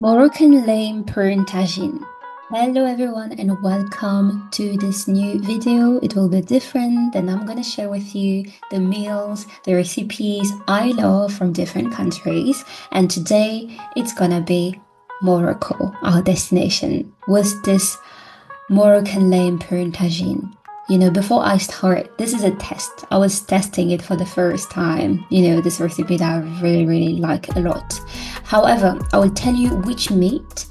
Moroccan lame prune tagine. Hello everyone and welcome to this new video. It will be different and I'm gonna share with you the meals, the recipes I love from different countries. And today it's gonna be Morocco, our destination, with this Moroccan lame prune tagine. Before I start, this is a test. I was testing it for the first time. This recipe that I really like a lot. However, I will tell you which meat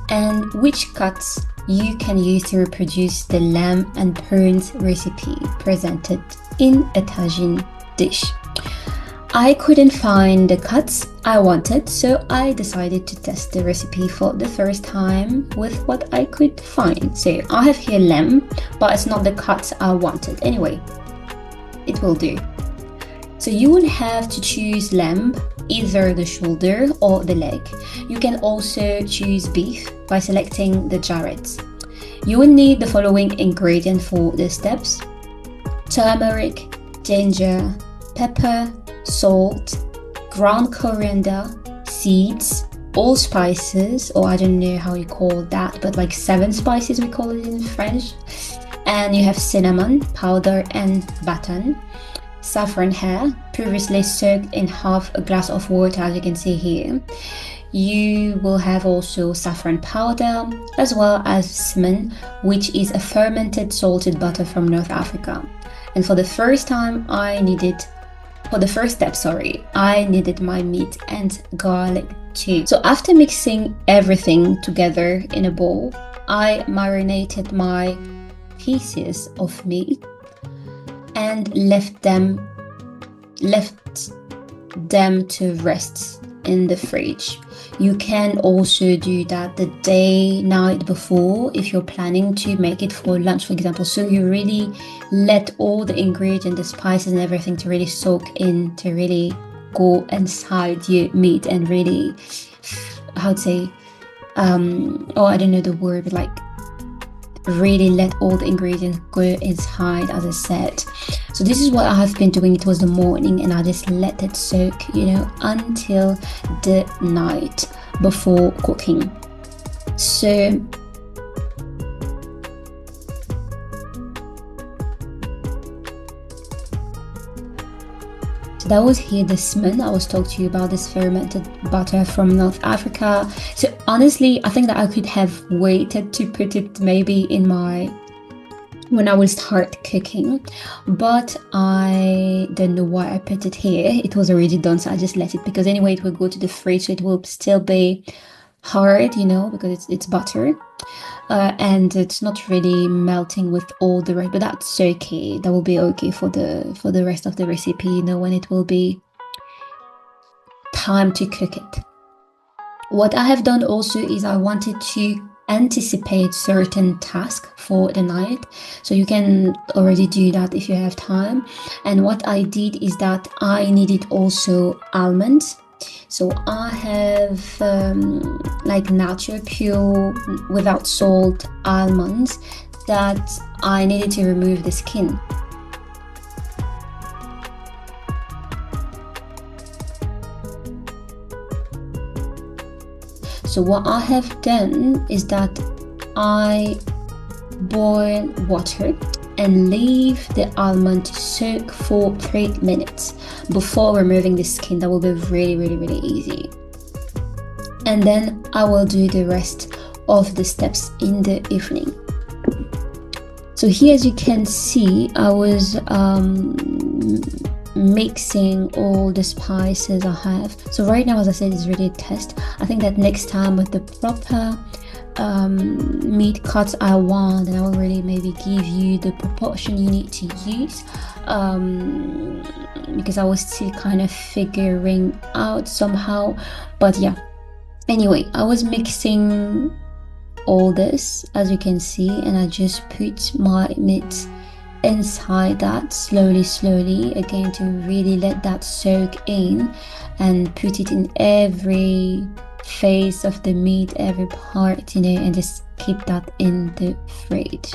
and which cuts you can use to reproduce the lamb and prunes recipe presented in a tagine dish. I couldn't find the cuts I wanted, so I decided to test the recipe for the first time with what I could find. So I have here lamb, but it's not the cuts I wanted. Anyway, it will do. So you will have to choose lamb, either the shoulder or the leg. You can also choose beef by selecting the jarrets. You will need the following ingredients for the steps: turmeric, ginger, pepper, salt, ground coriander, seeds, allspices, or I don't know how you call that, but like 7 spices we call it in French. And you have cinnamon powder and batton, saffron hair, previously soaked in half a glass of water, as you can see here. You will have also saffron powder, as well as Smen, which is a fermented salted butter from North Africa. And for the first step, I needed my meat and garlic too. So after mixing everything together in a bowl, I marinated my pieces of meat and left them to rest in the fridge. You can also do that the night before if you're planning to make it for lunch, for example. So you really let all the ingredients, the spices and everything to really soak in, to really go inside your meat and really, I don't know the word, but like really let all the ingredients go inside, as I said. So this is what I have been doing. It was the morning and I just let it soak, until the night before cooking. So that was here the Smen. I was talking to you about this fermented butter from North Africa. So honestly, I think that I could have waited to put it maybe when I will start cooking, but I don't know why I put it here. It was already done, so I just let it, because anyway it will go to the fridge, so it will still be hard, because it's butter. And it's not really melting with all the rest, but that's okay. That will be okay for the rest of the recipe, when it will be time to cook it. What I have done also is I wanted to anticipate certain tasks for the night, so you can already do that if you have time. And what I did is that I needed also almonds. So I have like natural pure without salt almonds that I needed to remove the skin. So what I have done is that I boil water and leave the almond to soak for 3 minutes before removing the skin. That will be really easy. And then I will do the rest of the steps in the evening. So here, as you can see, I was mixing all the spices I have. So right now, as I said, it's really a test. I think that next time with the proper meat cuts I want, and I will really maybe give you the proportion you need to use, because I was still kind of figuring out somehow. But yeah, anyway, I was mixing all this, as you can see, and I just put my meat inside that slowly again, to really let that soak in, and put it in every phase of the meat, every part, and just keep that in the fridge.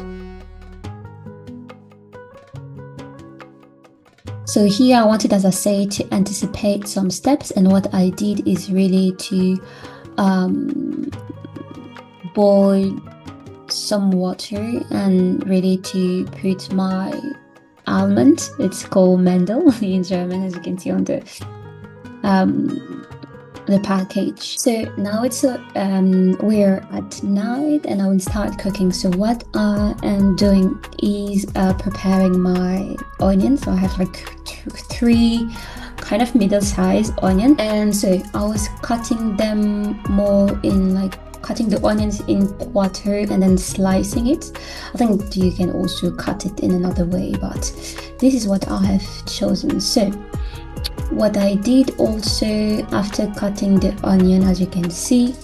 So here I wanted, as I say, to anticipate some steps, and what I did is really to boil some water and ready to put my almond. It's called Mendel in German, as you can see on the package. So now it's we're at night and I will start cooking. So what I am doing is preparing my onions. So I have like three kind of middle-sized onion, and so I was cutting them more in like cutting the onions in quarter and then slicing it. I think you can also cut it in another way, but this is what I have chosen. So what I did also after cutting the onion, as you can see,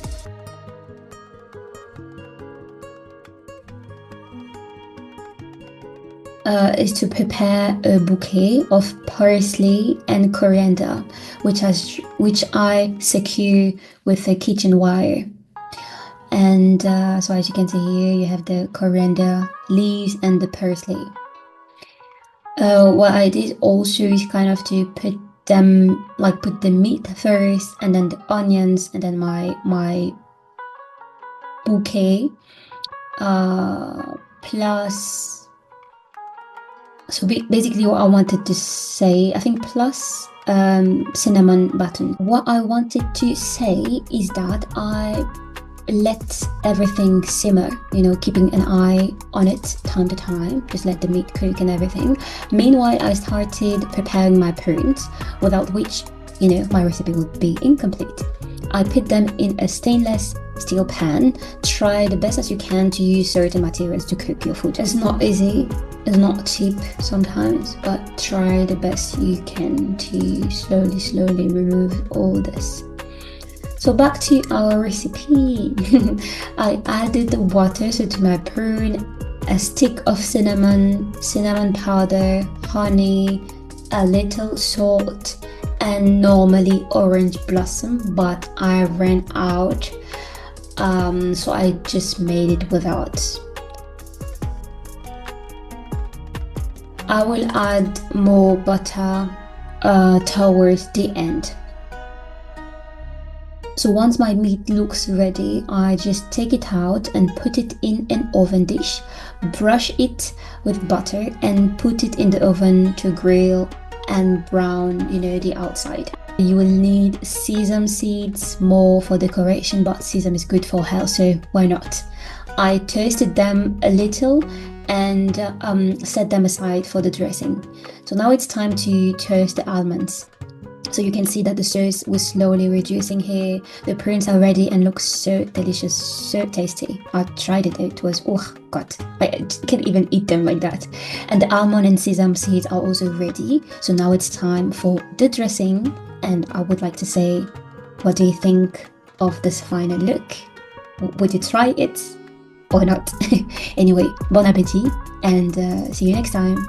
is to prepare a bouquet of parsley and coriander, which I secure with a kitchen wire. And so as you can see here, you have the coriander leaves and the parsley. What I did also is kind of to put the meat first and then the onions and then my bouquet, plus, so basically what I wanted to say, I think plus cinnamon button. What I wanted to say is that I let everything simmer, you know, keeping an eye on it time to time, just let the meat cook and everything. Meanwhile, I started preparing my prunes, without which, you know, my recipe would be incomplete. I put them in a stainless steel pan. Try the best as you can to use certain materials to cook your food. It's not easy, it's not cheap sometimes, but try the best you can to slowly remove all this. So back to our recipe. I added the water, so to my prune, a stick of cinnamon powder, honey, a little salt, and normally orange blossom, but I ran out, so I just made it without. I will add more butter towards the end. So once my meat looks ready, I just take it out and put it in an oven dish, brush it with butter and put it in the oven to grill and brown, you know, the outside. You will need sesame seeds more for decoration, but sesame is good for health, so why not? I toasted them a little and set them aside for the dressing. So now it's time to toast the almonds. So you can see that the sauce was slowly reducing here. The prunes are ready and look so delicious, so tasty. I tried it, it was, oh god, I can't even eat them like that. And the almond and sesame seeds are also ready. So now it's time for the dressing. And I would like to say, what do you think of this final look? Would you try it or not? Anyway, bon appetit and see you next time.